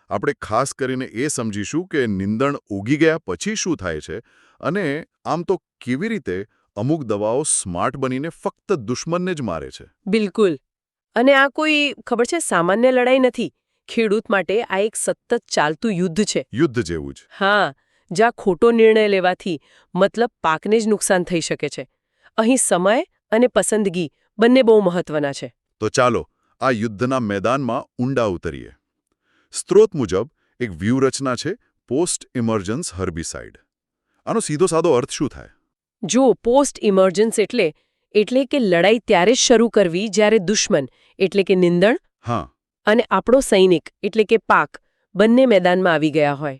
આપણે ખાસ કરીને એ સમજીશું કે નીંદણ ઉગી ગયા પછી શું થાય છે અને આમ તો કેવી રીતે અમુક દવાઓ સ્માર્ટ બનીને ફક્ત દુશ્મનને જ મારે છે. બિલકુલ. અને આ કોઈ ખબર છે સામાન્ય લડાઈ નથી. ખેડૂત માટે આ એક સતત ચાલતું યુદ્ધ છે. યુદ્ધ જેવું જ. હા, જ્યાં ખોટો નિર્ણય લેવાથી મતલબ પાકને જ નુકસાન થઈ શકે છે. અહીં સમય અને પસંદગી બંને બહુ મહત્વના છે. તો ચાલો આ યુદ્ધના મેદાનમાં ઊંડા ઉતરીએ. સ્ત્રોત મુજબ એક વ્યૂહરચના છે પોસ્ટ ઇમર્જન્સ હર્બિસાઇડ. આનો સીધો સાદો અર્થ શું થાય? જો પોસ્ટ ઇમર્જન્સ એટલે કે લડાઈ ત્યારે જ શરૂ કરવી જ્યારે દુશ્મન એટલે કે નિંદણ હા અને આપણો સૈનિક એટલે કે પાક બંને મેદાનમાં આવી ગયા હોય.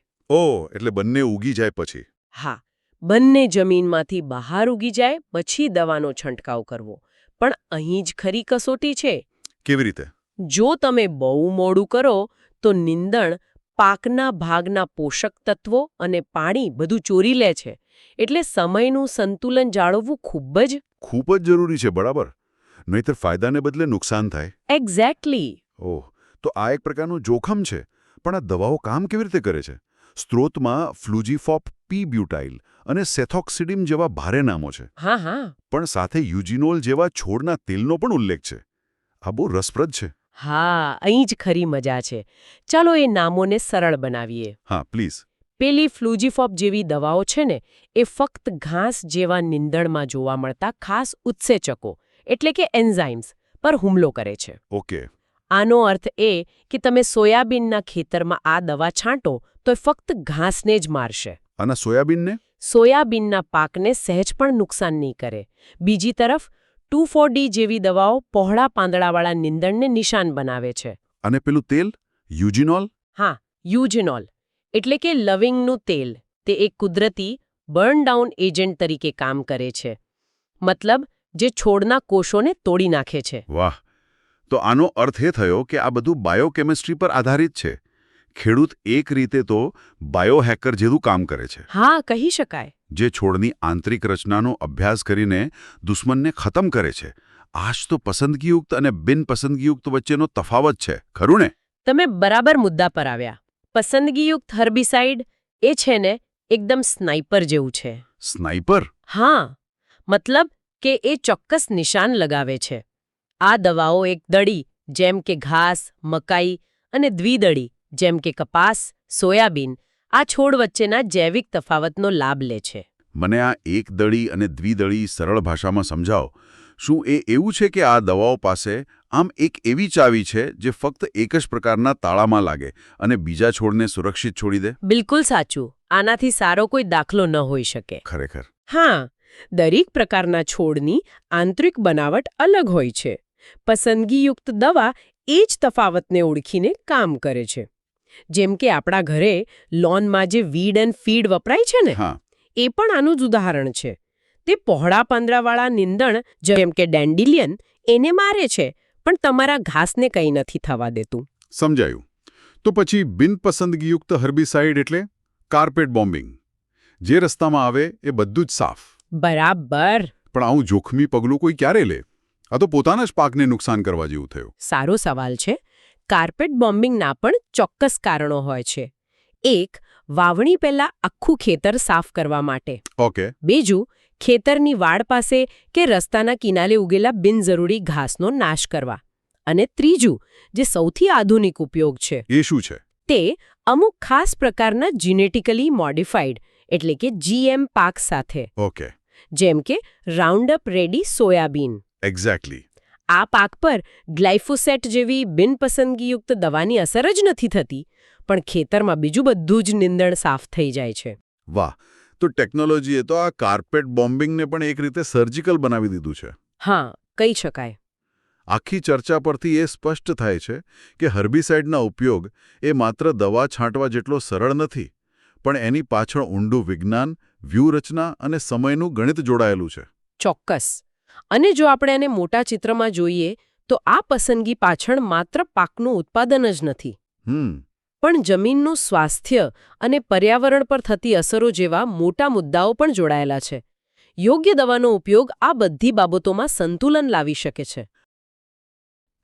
એટલે બંને ઉગી જાય પછી. હા, બંને જમીનમાંથી બહાર ઉગી જાય પછી દવાનો છંટકાવ કરવો. પણ અહીં જ ખરી કસોટી છે. કેવી રીતે? જો તમે બહુ મોડું કરો તો નિંદણ પાકના ભાગના પોષક તત્વો અને પાણી બધું ચોરી લે છે. એટલે સમયનું સંતુલન જાળવવું ખૂબ જ જરૂરી છે. બરાબર. નહીંતર ફાયદાને બદલે નુકસાન થાય. એક્ઝેક્ટલી. તો આ એક પ્રકારનું જોખમ છે. પણ આ દવાઓ કામ કેવી રીતે કરે છે? સ્ત્રોતમાં ફ્લુજીફોપ પી બ્યુટાઇલ અને સેથોક્સિડિમ જેવા ભારે નામો છે. હા. પણ સાથે યુજીનોલ જેવા છોડના તેલનો પણ ઉલ્લેખ છે. આ બહુ રસપ્રદ છે. હા, અહીં જ ખરી મજા છે. ચાલો એ નામોને સરળ બનાવીએ. હા, પ્લીઝ. પેલી ફ્લુજીફોપ જેવી દવાઓ છે ને એ ફક્ત ઘાસ જેવા નીંદણમાં જોવા મળતા ખાસ ઉત્સેચકો એટલે કે એન્ઝાઇમ્સ પર હુમલો કરે છે. ઓકે. આનો અર્થ એ કે તમે સોયાબીનના ખેતરમાં આ દવા છાંટો તો એ ફક્ત ઘાસને જ મારશે. અને સોયાબીનને? સોયાબીનના પાકને સહેજ પણ નુકસાન નહીં કરે. બીજી તરફ 2,4-D જેવી દવાઓ પહોળા પાંદડાવાળા નીંદણને નિશાન બનાવે છે. અને પેલું તેલ યુજીનોલ? હા, યુજીનોલ એટલે કે લવિંગનું તેલ. તે એક કુદરતી બર્ન ડાઉન એજન્ટ તરીકે કામ કરે છે. મતલબ જે છોડના કોષોને તોડી નાખે છે. વાહ! તો આનો અર્થ એ થયો કે આ બધું બાયોકેમિસ્ટ્રી પર આધારિત છે. ખેડૂત એક રીતે તો બાયોહેકર જેવું કામ કરે છે. હા, કહી શકાય. જે છોડની આંતરિક રચનાનો અભ્યાસ કરીને દુશ્મનને ખતમ કરે છે. આ જ તો પસંદગીયુક્ત અને બિનપસંદગીયુક્ત વચ્ચેનો તફાવત છે, ખરું ને? તમે બરાબર મુદ્દા પર આવ્યા. પસંદગીયુક્ત હર્બિસાઇડ એ છે ને એકદમ સ્નાઇપર જેવું છે. સ્નાઇપર? હા, મતલબ કે એ ચોક્કસ નિશાન લગાવે છે. આ દવાઓ એક દડી જેમ કે ઘાસ, મકાઈ અને દ્વિદળી જેમ કે કપાસ, સોયાબીન આ છોડ વચ્ચેના જૈવિક તફાવતનો લાભ લે છે. મને આ એક દળી અને દ્વિદળી સરળ ભાષામાં સમજાવો. શું એ એવું છે કે આ દવાઓ પાસે આમ એક એવી ચાવી છે જે ફક્ત એક જ પ્રકારના તાળામાં લાગે અને બીજા છોડને સુરક્ષિત છોડી દે? બિલકુલ સાચું. આનાથી સારો કોઈ દાખલો ન હોઈ શકે. ખરેખર. હા, દરેક પ્રકારના છોડની આંતરિક બનાવટ અલગ હોય છે. પસંદગીયુક્ત દવા એ જ તફાવતને ઓળખીને કામ કરે છે. જેમ કે આપણા ઘરે લોનમાં જે વીડ એન્ડ ફીડ વપરાય છે ને, એ પણ આનું જ ઉદાહરણ છે. તે પહોળા પાંદડાવાળા નીંદણ જેમ કે ડેન્ડિલિયન એને મારે છે, પણ તમારા ઘાસને કંઈ નથી થવા દેતું. સમજાયું. તો પછી બિનપસંદગીયુક્ત હર્બિસાઇડ એટલે કાર્પેટ બોમ્બિંગ. જે રસ્તામાં આવે એ બધું જ સાફ. બરાબર. પણ આવું જોખમી પગલું કોઈ ક્યારે લે? આ તો પોતાના જ પાકને નુકસાન કરવા જેવું થયું. સારો સવાલ છે. કાર્પેટ બોમ્બિંગના પણ ચોક્કસ કારણો હોય છે. એક, વાવણી પહેલા આખું ખેતર સાફ કરવા માટે. ઓકે. બીજું, ખેતરની વાડ પાસે કે રસ્તાના કિનારે ઉગેલા બિનજરૂરી ઘાસનો નાશ કરવા. અને ત્રીજું, જે સૌથી આધુનિક ઉપયોગ છે, એ શું છે? તે અમુક ખાસ પ્રકારના જીનેટિકલી મોડિફાઈડ એટલે કે GM પાક સાથે. ઓકે. જેમ કે રાઉન્ડઅપ રેડી સોયાબીન. એક્ઝેક્ટલી. આ પાક પર ગ્લાયફોસેટ જેવી બિનપસંદગીયુક્ત દવાની અસર જ નથી થતી, પણ ખેતરમાં બીજું બધું જ નીંદણ સાફ થઈ જાય છે. વાહ! તો ટેકનોલોજીએ તો આ કાર્પેટ બોમ્બિંગને પણ એક રીતે સર્જિકલ બનાવી દીધું છે. હા, કહી શકાય. આખી ચર્ચા પરથી એ સ્પષ્ટ થાય છે કે હર્બિસાઇડના ઉપયોગ એ માત્ર દવા છાંટવા જેટલો સરળ નથી, પણ એની પાછળ ઊંડું વિજ્ઞાન, વ્યૂહરચના અને સમયનું ગણિત જોડાયેલું છે. ચોક્કસ. અને જો આપણે એને મોટા ચિત્રમાં જોઈએ તો આ પસંદગી પાછળ માત્ર પાકનું ઉત્પાદન જ નથી, પણ જમીનનું સ્વાસ્થ્ય અને પર્યાવરણ પર થતી અસરો જેવા મોટા મુદ્દાઓ પણ જોડાયેલા છે. યોગ્ય દવાનો ઉપયોગ આ બધી બાબતોમાં સંતુલન લાવી શકે છે.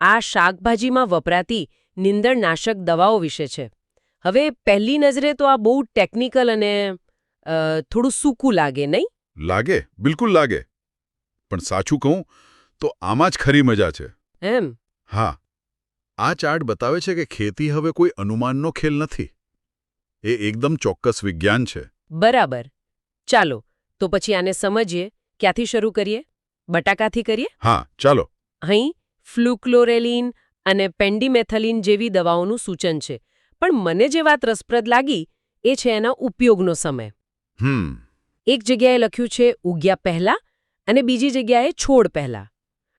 આ શાકભાજીમાં વપરાતી નીંદણનાશક દવાઓ વિશે છે. હવે પહેલી નજરે તો આ બહુ ટેકનિકલ અને થોડું સૂકું લાગે નહીં? લાગે, બિલકુલ લાગે. પણ સાચું કહું તો આમાં જ ખરી મજા છે. એમ? હા, આ ચાર્ટ બતાવે છે કે ખેતી હવે કોઈ અનુમાનનો ખેલ નથી. એ એકદમ ચોક્કસ વિજ્ઞાન છે. બરાબર. ચાલો તો પછી આને સમજીએ. ક્યાંથી શરૂ કરીએ? બટાકાથી કરીએ? હા, ચાલો. અહીં ફ્લુક્લોરેલિન અને પેન્ડિમેથલિન જેવી દવાઓનું સૂચન છે. પણ મને જે વાત રસપ્રદ લાગી એ છે એના ઉપયોગનો સમય. એક જગ્યાએ લખ્યું છે ઉગ્યા પહેલા અને બીજી જગ્યાએ છોડ પહેલા.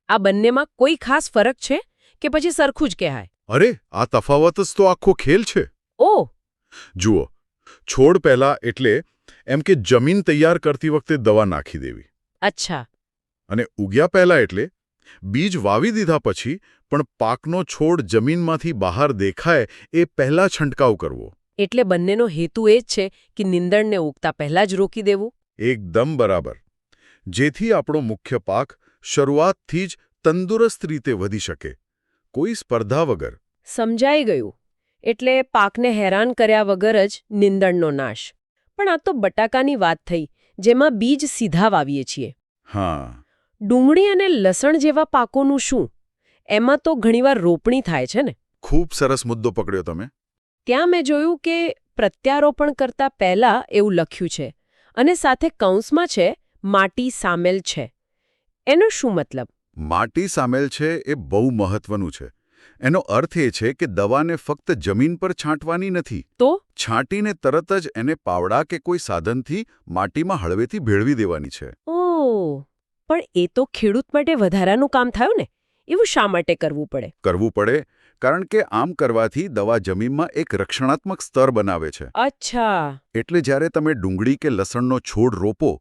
આ બંનેમાં કોઈ ખાસ ફરક છે કે પછી સરખું જ કહેવાય? અરે, આ તફાવત જ તો આખો ખેલ છે. ઓહ! જુઓ, છોડ પહેલા એટલે એમ કે જમીન તૈયાર કરતી વખતે દવા નાખી દેવી. અચ્છા. અને ઉગ્યા પહેલા એટલે બીજ વાવી દીધા પછી પણ પાકનો છોડ જમીનમાંથી બહાર દેખાય એ પહેલા છંટકાવ કરવો. એટલે બંનેનો હેતુ એ જ છે કે નીંદણને ઉગતા પહેલા જ રોકી દેવું? એકદમ બરાબર. જેથી આપણો મુખ્ય પાક શરૂઆતથી જ તંદુરસ્ત રીતે વધી શકે, કોઈ સ્પર્ધા વગર. સમજાઈ ગયું. એટલે પાકને હેરાન કર્યા વગર જ નીંદણનો નાશ. પણ આ તો બટાકાની વાત થઈ, જેમાં બીજ સીધા વાવીએ છીએ. હા. ડુંગળી અને લસણ જેવા પાકોનું શું? એમાં તો ઘણીવાર રોપણી થાય છે ને? ખૂબ સરસ મુદ્દો પકડ્યો તમે. ત્યાં મેં જોયું કે પ્રત્યારોપણ કરતા પહેલા એવું લખ્યું છે અને સાથે કૌંસમાં છે માટી સામેલ છે. એનો શું મતલબ? માટી સામેલ છે એ બહુ મહત્વનું છે. એનો અર્થ એ છે કે દવાને ફક્ત જમીન પર છાંટવાની નથી. તો છાંટીને તરત જ એને પાવડા કે કોઈ સાધનથી માટીમાં હળવેથી ભેળવી દેવાની છે. ઓહ, પણ એ તો ખેડૂત માટે વધારાનું કામ થયું ને? એવું શા માટે કરવું પડે? કરવું પડે કારણ કે આમ કરવાથી દવા જમીનમાં એક રક્ષણાત્મક સ્તર બનાવે છે. અચ્છા. એટલે જ્યારે તમે ડુંગળી કે લસણનો છોડ રોપો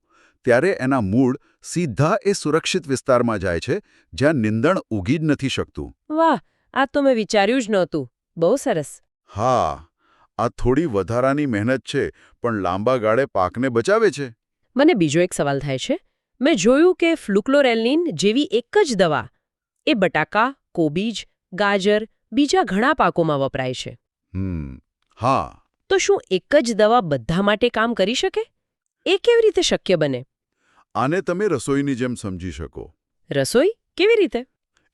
ત્યારે એના મૂળ સીધા એ સુરક્ષિત વિસ્તારમાં જાય છે જ્યાં નીંદણ ઉગી જ નથી શકતું. વાહ, આ તો મેં વિચાર્યું જ નહોતું. બહુ સરસ. હા, આ થોડી વધારાની મહેનત છે પણ લાંબા ગાળે પાકને બચાવે છે. મને બીજો એક સવાલ થાય છે. મેં જોયું કે ફ્લુક્લોરેલિન જેવી એક જ દવા એ બટાકા, કોબીજ, ગાજર, બીજા ઘણા પાકોમાં વપરાય છે. હા. તો શું એક જ દવા બધા માટે કામ કરી શકે? એ કેવી રીતે શક્ય બને? આને તમે રસોઈની જેમ સમજી શકો. રસોઈ? કેવી રીતે?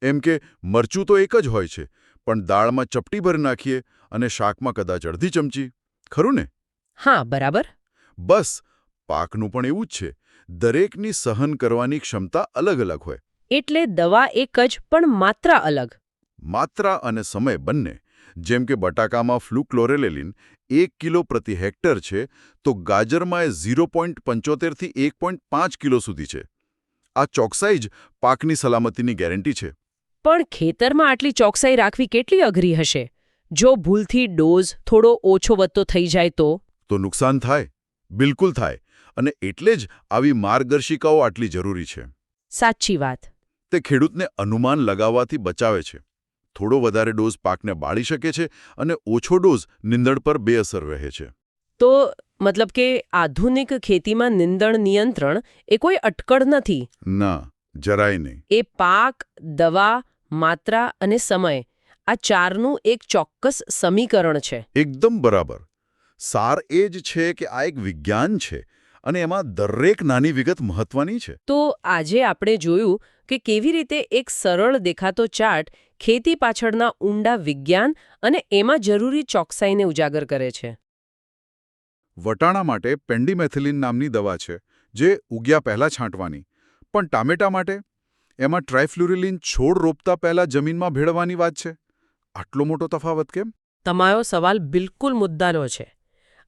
એમ કે મરચું તો એક જ હોય છે, પણ દાળમાં ચપટી ભરી નાખીએ અને શાકમાં કદાચ અડધી ચમચી. ખરું ને? હા, બરાબર. બસ, પાકનું પણ એવું જ છે. દરેકની સહન કરવાની ક્ષમતા અલગ અલગ હોય. એટલે દવા એક જ પણ માત્રા અલગ. માત્રા અને સમય બંને. જેમ કે બટાકામાં ફ્લુક્લોરેલિન 1 કિલો પ્રતિ હેક્ટર છે, તો ગાજરમાં એ 0.75 થી 1.5 કિલો સુધી છે. આ ચોકસાઈ જ પાકની સલામતીની ગેરંટી છે. પણ ખેતરમાં આટલી ચોકસાઈ રાખવી કેટલી અઘરી હશે? જો ભૂલથી ડોઝ થોડો ઓછો વધતો થઈ જાય તો? તો નુકસાન થાય. બિલકુલ થાય. અને એટલે જ આવી માર્ગદર્શિકાઓ આટલી જરૂરી છે. સાચી વાત. તે ખેડૂતને અનુમાન લગાવવાથી બચાવે છે. થોડો વધારે ડોઝ પાકને બાળી શકે છે અને ઓછો ડોઝ નીંદણ પર બેઅસર રહે છે. તો મતલબ કે આધુનિક ખેતીમાં નીંદણ નિયંત્રણ એ કોઈ અટકળ નથી? ના, જરાય નહીં. એ પાક, દવા, માત્રા અને સમય આ ચારનું એક ચોક્કસ સમીકરણ છે. એકદમ બરાબર. સાર એ જ છે કે આ એક વિજ્ઞાન છે અને એમાં દરેક નાની વિગત મહત્વની છે. તો આજે આપણે જોયું કે કેવી રીતે એક સરળ દેખાતો ચાર્ટ ખેતી પાછળના ઊંડા વિજ્ઞાન અને એમાં જરૂરી ચોકસાઈને ઉજાગર કરે છે. વટાણા માટે પેન્ડિમેથિલિન નામની દવા છે, જે ઉગ્યા પહેલા છાંટવાની. પણ ટામેટા માટે એમાં ટ્રાઇફ્લુરિલિન છોડ રોપતા પહેલા જમીનમાં ભેળવવાની વાત છે. આટલો મોટો તફાવત કેમ? તમારો સવાલ બિલકુલ મુદ્દાનો છે.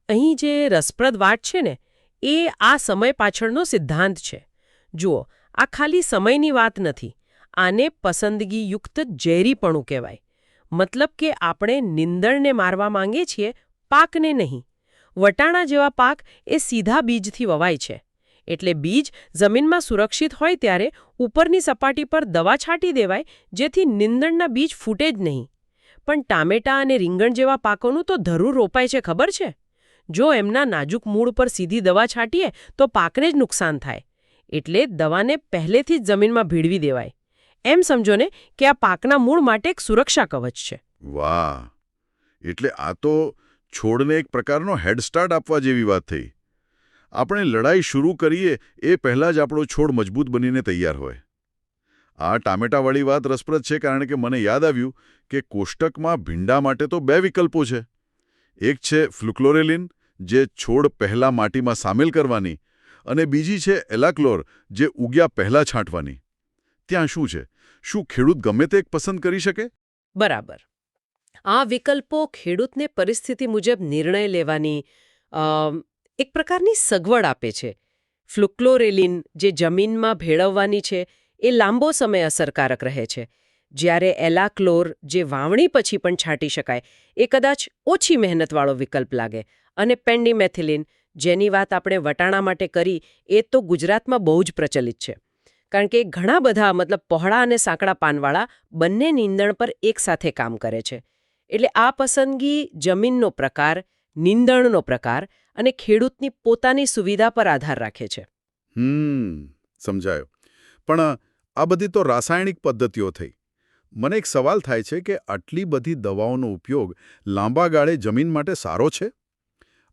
અહીં જે રસપ્રદ વાત છે ને એ આ સમય પાછળનો સિદ્ધાંત છે. જુઓ, આ ખાલી સમયની વાત નથી. આને પસંદગીયુક્ત ઝેરીપણું કહેવાય. મતલબ કે આપણે નીંદણને મારવા માંગીએ છીએ, પાકને નહીં. વટાણા જેવા પાક એ સીધા બીજથી વવાય છે. એટલે બીજ જમીનમાં સુરક્ષિત હોય ત્યારે ઉપરની સપાટી પર દવા છાંટી દેવાય, જેથી નીંદણના બીજ ફૂટે જ નહીં. પણ ટામેટા અને રીંગણ જેવા પાકોનું તો ધરું રોપાય છે, ખબર છે? જો એમના નાજુક મૂળ પર સીધી દવા છાંટીએ તો પાકને જ નુકસાન થાય. એટલે દવાને પહેલેથી જ જમીનમાં ભીડવી દેવાય. એમ સમજો ને કે આ પાકના મૂળ માટે એક સુરક્ષા કવચ છે. વાહ! એટલે આ તો છોડને એક પ્રકારનો હેડસ્ટાર્ટ આપવા જેવી વાત થઈ. આપણે લડાઈ શરૂ કરીએ એ પહેલાં જ આપણો છોડ મજબૂત બનીને તૈયાર હોય. આ ટામેટાવાળી વાત રસપ્રદ છે કારણ કે મને યાદ આવ્યું કે કોષ્ટકમાં ભીંડા માટે તો 2 વિકલ્પો છે. એક છે ફ્લુક્લોરેલિન, જે છોડ પહેલાં માટીમાં સામેલ કરવાની, અને બીજી છે એલાક્લોર, જે ઉગ્યા પહેલાં છાંટવાની. ત્યાં શું છે? શું ખેડૂત ગમે તે એક પસંદ કરી શકે? બરાબર. આ વિકલ્પો ખેડૂતને પરિસ્થિતિ મુજબ નિર્ણય લેવાની એક પ્રકારની સગવડ આપે છે. ફ્લુક્લોરેલિન જે જમીનમાં ભેળવવાની છે એ લાંબો સમય અસરકારક રહે છે, જ્યારે એલાક્લોર જે વાવણી પછી પણ છાંટી શકાય એ કદાચ ઓછી મહેનતવાળો વિકલ્પ લાગે. અને પેન્ડિમેથિલિન, જેની વાત આપણે વટાણા માટે કરી, એ તો ગુજરાતમાં બહુ જ પ્રચલિત છે. કારણ કે ઘણા બધા પહોળા અને સાંકડા પાનવાળા બંને નીંદણ પર એકસાથે કામ કરે છે. એટલે આ પસંદગી જમીનનો પ્રકાર, નીંદણનો પ્રકાર અને ખેડૂતની પોતાની સુવિધા પર આધાર રાખે છે. સમજાયો. પણ આ બધી તો રાસાયણિક પદ્ધતિઓ થઈ. મને એક સવાલ થાય છે કે આટલી બધી દવાઓનો ઉપયોગ લાંબા ગાળે જમીન માટે સારો છે?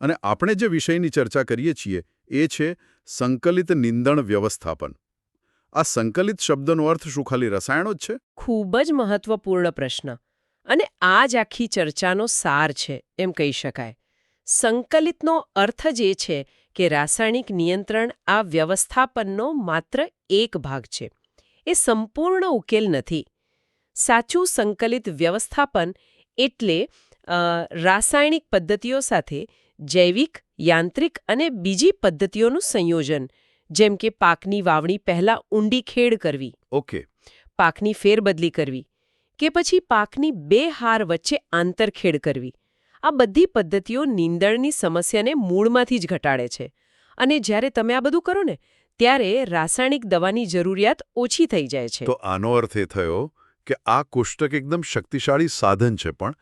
અને આપણે જે વિષયની ચર્ચા કરીએ છીએ એ છે સંકલિત નીંદણ વ્યવસ્થાપન. આ સંકલિત શબ્દનો અર્થ શું ખાલી રસાયણો જ છે? ખૂબ જ મહત્વપૂર્ણ પ્રશ્ન. અને આ જ આખી ચર્ચાનો સાર છે એમ કહી શકાય. સંકલિતનો અર્થ જ એ છે કે રાસાયણિક નિયંત્રણ આ વ્યવસ્થાપનનો માત્ર એક ભાગ છે. એ સંપૂર્ણ ઉકેલ નથી. સાચું સંકલિત વ્યવસ્થાપન એટલે રાસાયણિક પદ્ધતિઓ સાથે જૈવિક, યાંત્રિક અને બીજી પદ્ધતિઓનું સંયોજન, જેમ કે પાકની વાવણી પહેલા ઊંડી ખેડ કરવી, ઓકે, પાકની ફેરબદલી કરવી, કે પછી પાકની 2 હાર વચ્ચે આંતરખેડ કરવી. આ બધી પદ્ધતિઓ નીંદણની સમસ્યાને મૂળમાંથી જ ઘટાડે છે. અને જ્યારે તમે આ બધું કરો ને, ત્યારે રાસાયણિક દવાની જરૂરિયાત ઓછી થઈ જાય છે. તો આનો અર્થ એ થયો કે આ કોષ્ટક એકદમ શક્તિશાળી સાધન છે, પણ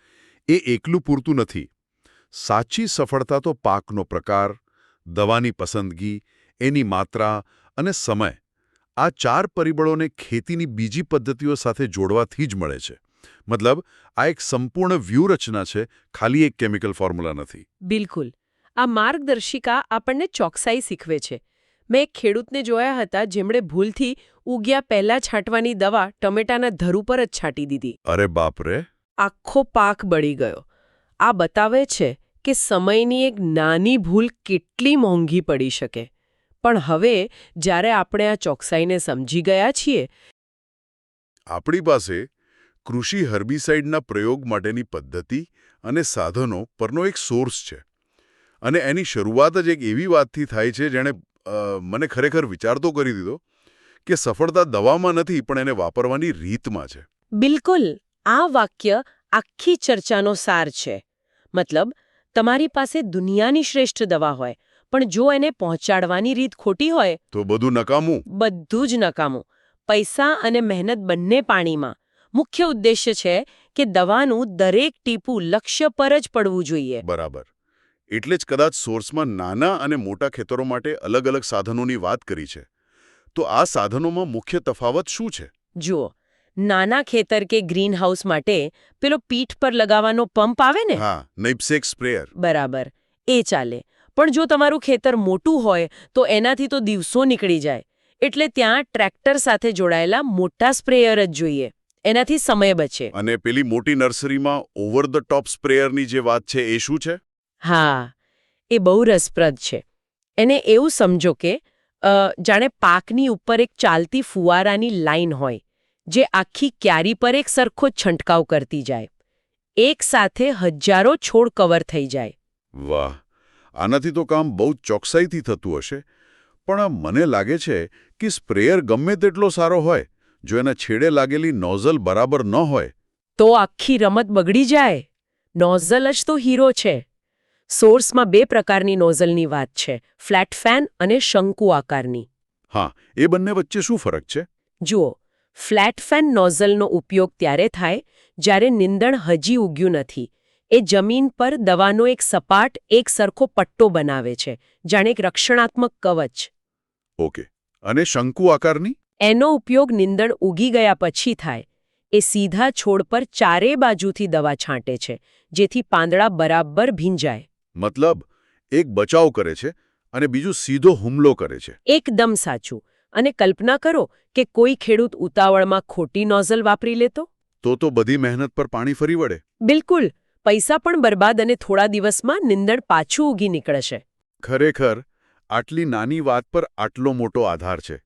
એ એકલું પૂરતું નથી. સાચી સફળતા તો પાકનો પ્રકાર, દવાની પસંદગી, એની માત્રા અને સમય, આ 4 પરિબળોને ખેતીની બીજી પદ્ધતિઓ સાથે જોડવાથી જ મળે છે. મતલબ, આ એક સંપૂર્ણ વ્યૂહરચના છે, ખાલી એક કેમિકલ ફોર્મ્યુલા નથી. બિલકુલ. આ માર્ગદર્શિકા આપણને ચોકસાઈ શીખવે છે. મેં એક ખેડૂતને જોયા હતા જેમણે ભૂલથી ઉગ્યા પહેલા છાંટવાની દવા ટમેટાના ધર ઉપર જ છાંટી દીધી. અરે બાપરે! આખો પાક બળી ગયો. આ બતાવે છે કે સમયની એક નાની ભૂલ કેટલી મોંઘી પડી શકે. પણ હવે જ્યારે આપણે આ ચોકસાઈને સમજી ગયા છીએ, આપણી પાસે કૃષિ હર્બિસાઇડના પ્રયોગ માટેની પદ્ધતિ અને સાધનો પરનો એક સોર્સ છે. અને એની શરૂઆત જ એક એવી વાતથી થાય છે જેણે મને ખરેખર વિચારતો કરી દીધો કે સફળતા દવામાં નથી, પણ એને વાપરવાની રીતમાં છે. બિલકુલ. આ વાક્ય આખી ચર્ચાનો સાર છે. મતલબ, તમારી પાસે દુનિયાની શ્રેષ્ઠ દવા હોય, પણ જો એને પહોંચાડવાની રીત ખોટી હોય તો બધું નકામું. બધું જ નકામું. પૈસા અને મહેનત બંને પાણીમાં. મુખ્ય ઉદ્દેશ્ય છે કે દવાનું દરેક ટીપું લક્ષ્ય પર જ પડવું જોઈએ. બરાબર. એટલે જ કદાચ સોર્સમાં નાના અને મોટા ખેતરો માટે અલગ અલગ સાધનોની વાત કરી છે. તો આ સાધનોમાં મુખ્ય તફાવત શું છે? જુઓ, નાના ખેતર કે ગ્રીનહાઉસ માટે પેલો પીઠ પર લગાવવાનો પંપ આવે ને, હા, નૈપસેક સ્પ્રેયર. બરાબર, એ ચાલે. પણ જો તમારું ખેતર મોટું હોય તો એનાથી તો દિવસો નીકળી જાય. એટલે ત્યાં ટ્રેક્ટર સાથે જોડાયેલા મોટા સ્પ્રેયર જ જોઈએ. એનાથી સમય બચે. અને પેલી મોટી નર્સરીમાં ઓવર ધ ટોપ સ્પ્રેયરની જે વાત છે એ શું છે? હા, એ બહુ રસપ્રદ છે. એને એવું સમજો કે જાણે પાકની ઉપર એક ચાલતી ફુવારાની લાઈન હોય, જે આખી ક્યારી પર એક સરખો છંટકાવ કરતી જાય. એક સાથે હજારો છોડ કવર થઈ જાય. વાહ! આનાથી તો કામ બહુ ચોકસાઈથી થતું હશે. પણ મને લાગે છે કે સ્પ્રેયર ગમે તેટલો સારો હોય, જો એના છેડે લાગેલી નોઝલ બરાબર ન હોય તો આખી રમત બગડી જાય. નોઝલ જ તો હીરો છે. સોર્સમાં 2 પ્રકારની નોઝલની વાત છે, ફ્લેટ ફેન અને શંકુ આકારની. હા, એ બંને વચ્ચે શું ફરક છે? જુઓ, ફ્લેટ ફેન નોઝલનો ઉપયોગ ત્યારે થાય જ્યારે નીંદણ હજી ઉગ્યું નથી. એ જમીન પર દવાનો એક સપાટ, એક સરખો પટ્ટો બનાવે છે, જાણે એક રક્ષણાત્મક કવચ. ઓકે. અને શંકુ આકારની? એનો ઉપયોગ નીંદણ ઉગી ગયા પછી થાય. એ સીધા છોડ પર ચારે બાજુથી દવા છાંટે છે, જેથી પાંદડા બરાબર ભીંજાય. મતલબ એક બચાવ કરે છે અને બીજું સીધો હુમલો કરે છે. એકદમ સાચું. અને કલ્પના કરો કે કોઈ ખેડૂત ઉતાવળમાં ખોટી નોઝલ વાપરી લેતો. તો બધી મહેનત પર પાણી ફરી વળે. બિલકુલ. પૈસા પણ બરબાદ અને થોડા દિવસમાં નીંદણ પાછું ઉગી નીકળશે. ખરેખર આટલી નાની વાત પર આટલો મોટો આધાર છે.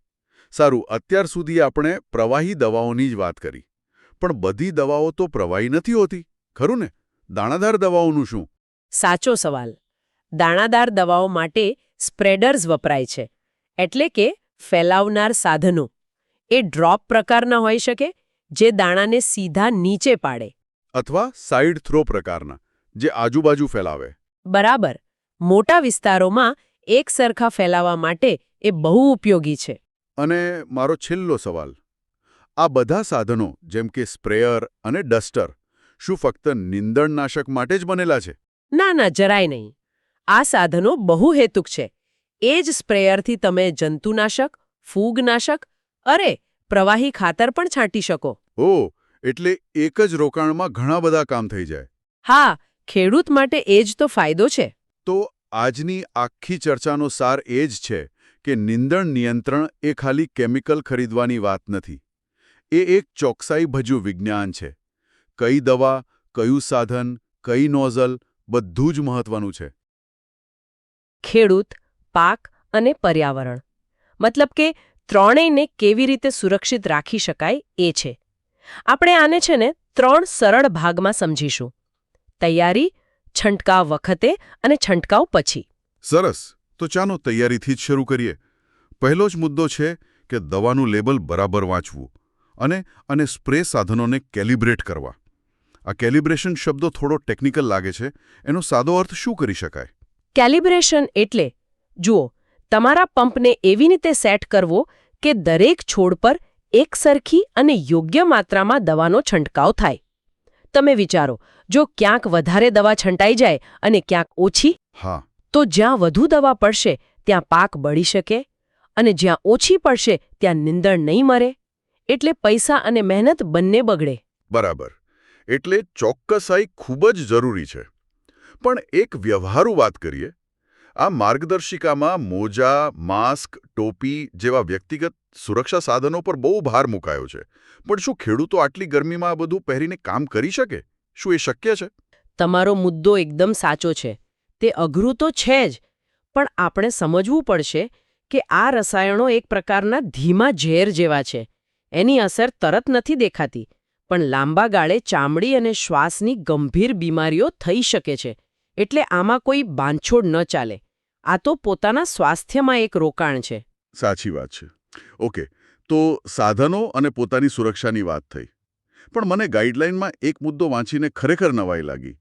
સારું, અત્યાર સુધી આપણે પ્રવાહી દવાઓની જ વાત કરી. પણ બધી દવાઓ તો પ્રવાહી નથી હોતી, ખરું ને? દાણાદાર દવાઓનું શું? સાચો સવાલ. દાણાદાર દવાઓ માટે સ્પ્રેડર્સ વપરાય છે, એટલે કે ફેલાવનાર સાધનો. એ ડ્રોપ પ્રકારના હોઈ શકે, જે દાણાને સીધા નીચે પાડે. અથવા સાઇડ થ્રો પ્રકારના, જે આજુબાજુ ફેલાવે. બરાબર. મોટા વિસ્તારોમાં એક સરખા ફેલાવા માટે એ બહુ ઉપયોગી છે. અને મારો છેલ્લો સવાલ, આ બધા સાધનો જેમ કે સ્પ્રેયર અને ડસ્ટર, શું ફક્ત નીંદણનાશક માટે જ બનેલા છે? ના, જરાય નહીં. આ સાધનો બહુહેતુક છે. એ જ સ્પ્રેયરથી તમે જંતુનાશક, ફૂગનાશક, પ્રવાહી ખાતર પણ છાંટી શકો. ઓહ, એટલે એક જ રોકાણમાં ઘણા બધા કામ થઈ જાય. હા, ખેડૂત માટે એ જ તો ફાયદો છે. તો આજની આખી ચર્ચાનો સાર એ જ છે કે નીંદણ નિયંત્રણ એ ખાલી કેમિકલ ખરીદવાની વાત નથી. એ એક ચોકસાઈભર્યું વિજ્ઞાન છે. કઈ દવા, કયું સાધન, કઈ નોઝલ, બધું જ મહત્વનું છે. ખેડૂત, પાક અને પર્યાવરણ. મતલબ કે ત્રણેયને કેવી રીતે સુરક્ષિત રાખી શકાય એ છે. આપણે આને છે ને 3 સરળ ભાગમાં સમજીશું. તૈયારી, છંટકાવ વખતે અને છંટકાવ પછી. સરસ. તો ચાલો તૈયારીથી જ શરૂ કરીએ. પહેલો જ મુદ્દો છે કે દવાનું લેબલ બરાબર વાંચવું અને સ્પ્રે સાધનોને કેલિબ્રેટ કરવા. આ કેલિબ્રેશન શબ્દો થોડો ટેકનિકલ લાગે છે. એનો સાદો અર્થ શું કરી શકાય? કેલિબ્રેશન એટલે, જુઓ, તમારા પંપને એવી રીતે સેટ કરવો કે દરેક છોડ પર એકસરખી અને યોગ્ય માત્રામાં દવાનો છંટકાવ થાય. તમે વિચારો, જો ક્યાંક વધારે દવા છંટાઈ જાય અને ક્યાંક ઓછી, હા, તો જ્યાં વધુ દવા પડશે ત્યાં પાક બળી શકે અને જ્યાં ઓછી પડશે ત્યાં નીંદણ નહીં મરે. એટલે પૈસા અને મહેનત બંને બગડે. બરાબર. એટલે ચોક્કસાઈ ખૂબ જ જરૂરી છે. પણ એક વ્યવહારુ વાત કરીએ. આ માર્ગદર્શિકામાં મોજા, માસ્ક, ટોપી જેવા વ્યક્તિગત સુરક્ષા સાધનો પર બહુ ભાર મુકાયો છે. પણ શું ખેડૂતો આટલી ગરમીમાં આ બધું પહેરીને કામ કરી શકે? શું એ શક્ય છે? તમારો મુદ્દો એકદમ સાચો છે. તે અઘરું તો છે જ, પણ આપણે સમજવું પડશે કે આ રસાયણો એક પ્રકારના ધીમા ઝેર જેવા છે. એની અસર તરત નથી દેખાતી, પણ લાંબા ગાળે ચામડી અને શ્વાસની ગંભીર બીમારીઓ થઈ શકે છે. એટલે આમાં કોઈ બાંધછોડ ન ચાલે. આ તો પોતાના સ્વાસ્થ્યમાં એક રોકાણ છે. સાચી વાત છે. ઓકે, તો સાધનો અને પોતાની સુરક્ષાની વાત થઈ. પણ મને ગાઈડલાઈનમાં એક મુદ્દો વાંચીને ખરેખર નવાઈ લાગી.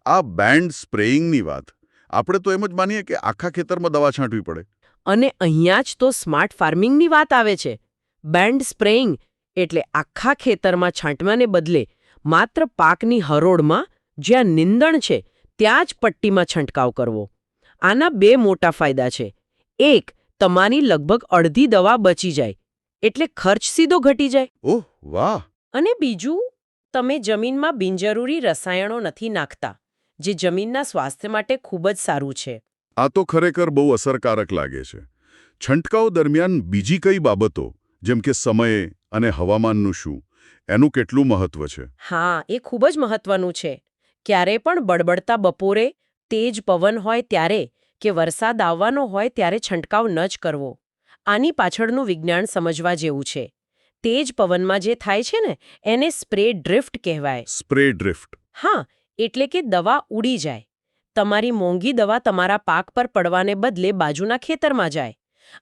આ બેન્ડ સ્પ્રેઇંગની વાત. આપણે તો એમ જ માનીએ કે આખા ખેતરમાં દવા છાંટવી પડે. અને અહીંયા જ તો સ્માર્ટ ફાર્મિંગની વાત આવે છે. બેન્ડ સ્પ્રેઇંગ એટલે આખા ખેતરમાં છાંટવાને બદલે માત્ર પાકની હરોળમાં, જ્યાં નીંદણ છે, ત્યાં જ પટ્ટીમાં છંટકાવ કરવો. આના 2 મોટા ફાયદા છે. એક, તમારી લગભગ અડધી દવા બચી જાય, એટલે ખર્ચ સીધો ઘટી જાય. ઓહ, વાહ! અને બીજું, તમે જમીનમાં બિનજરૂરી રસાયણો નથી નાખતા, જે જમીનના સ્વાસ્થ્ય માટે ખૂબ જ સારું છે. આ તો ખરેખર બહુ અસરકારક લાગે છે. છંટકાવ દરમિયાન બીજી કઈ બાબતો, જેમ કે સમય અને હવામાનનું શું, એનું કેટલું મહત્વ છે? હા, એ ખૂબ જ મહત્વનું છે. ક્યારે પણ બળબડતા બપોરે, તેજ પવન હોય ત્યારે કે વરસાદ આવવાનો હોય ત્યારે છંટકાવ ન જ કરવો. આની પાછળનું વિજ્ઞાન સમજવા જેવું છે. તેજ પવનમાં જે થાય છે ને, એને સ્પ્રે ડ્રિફ્ટ કહેવાય. Spray drift. હા, એટલે કે દવા ઉડી જાય. તમારી મોંઘી દવા તમારા પાક પર પડવાને બદલે બાજુના ખેતરમાં જાય.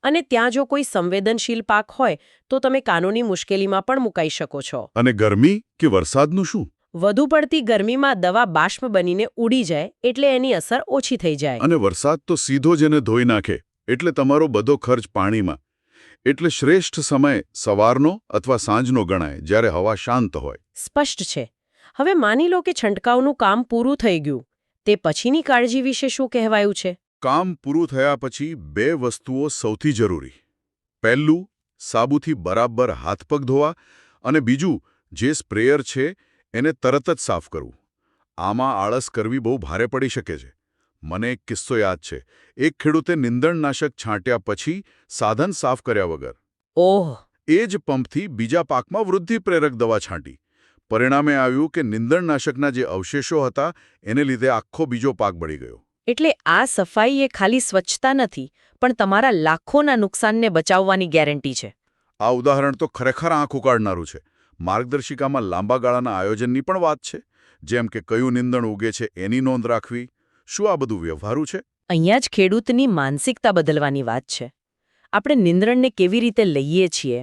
અને ત્યાં જો કોઈ સંવેદનશીલ પાક હોય તો તમે કાનૂની મુશ્કેલીમાં પણ મુકાઈ શકો છો. અને ગરમી કે વરસાદનું શું? વધુ પડતી ગરમીમાં દવા બાષ્પ બનીને ઉડી જાય, એટલે એની અસર ઓછી થઈ જાય. અને વરસાદ તો સીધો જ એને ધોઈ નાખે, એટલે તમારો બધો ખર્ચ પાણીમાં. એટલે શ્રેષ્ઠ સમય સવારનો અથવા સાંજનો ગણાય, જ્યારે હવા શાંત હોય. સ્પષ્ટ છે. હવે માની લો કે છંટકાવનું કામ પૂરું થઈ ગયું. તે પછીની કાળજી વિશે શું કહેવાયું છે? કામ પૂરું થયા પછી 2 વસ્તુઓ સૌથી જરૂરી. પહેલું, સાબુથી બરાબર હાથ પગ ધોવા, અને બીજું, જે સ્પ્રેયર છે એને તરત જ સાફ કરવું. આમાં આળસ કરવી બહુ ભારે પડી શકે છે. મને એક કિસ્સો યાદ છે. એક ખેડૂતે નીંદણનાશક છાંટ્યા પછી સાધન સાફ કર્યા વગર ઓહ. એ જ પંપથી બીજા પાકમાં વૃદ્ધિ પ્રેરક દવા છાંટી. પરિણામે આવ્યું કે નીંદણનાશકના જે અવશેષો હતા એને લીધે આખો બીજો પાક બળી ગયો. એટલે આ સફાઈ એ ખાલી સ્વચ્છતા નથી, પણ તમારા લાખોના નુકસાનને બચાવવાની ગેરંટી છે. આ ઉદાહરણ તો ખરેખર આંખ ઉકાળનારું છે. માર્ગદર્શિકામાં લાંબા ગાળાના આયોજનની પણ વાત છે, જેમ કે કયું નીંદણ ઉગે છે એની નોંધ રાખવી. શું આ બધું વ્યવહારુ છે? અહીંયા જ ખેડૂતની માનસિકતા બદલવાની વાત છે. આપણે નિંદ્રણને કેવી રીતે લઈએ છીએ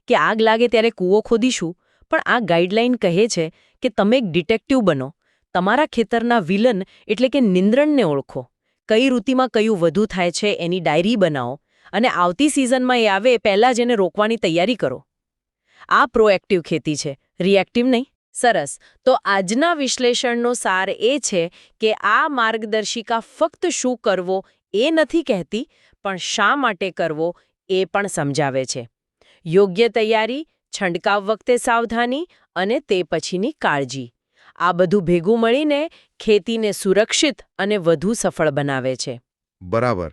કે આગ લાગે ત્યારે કૂવો ખોદીશું, પણ આ ગાઈડલાઈન કહે છે કે તમે એક ડિટેક્ટિવ બનો. તમારા ખેતરના વિલન એટલે કે નિંદ્રણને ઓળખો. કઈ ઋતુમાં કયું વધુ થાય છે એની ડાયરી બનાવો અને આવતી સિઝનમાં એ આવે પહેલાં જ એને રોકવાની તૈયારી કરો. આ પ્રોએક્ટિવ ખેતી છે, રિએક્ટિવ નહીં. સરસ. તો આજના વિશ્લેષણનો સાર એ છે કે આ માર્ગદર્શિકા ફક્ત શું કરવો એ નથી કહેતી, પણ શા માટે કરવો એ પણ સમજાવે છે. યોગ્ય તૈયારી, છંટકાવ વખતે સાવધાની અને તે પછીની કાળજી. આ બધું ભેગું મળીને ખેતીને સુરક્ષિત અને વધુ સફળ બનાવે છે. બરાબર.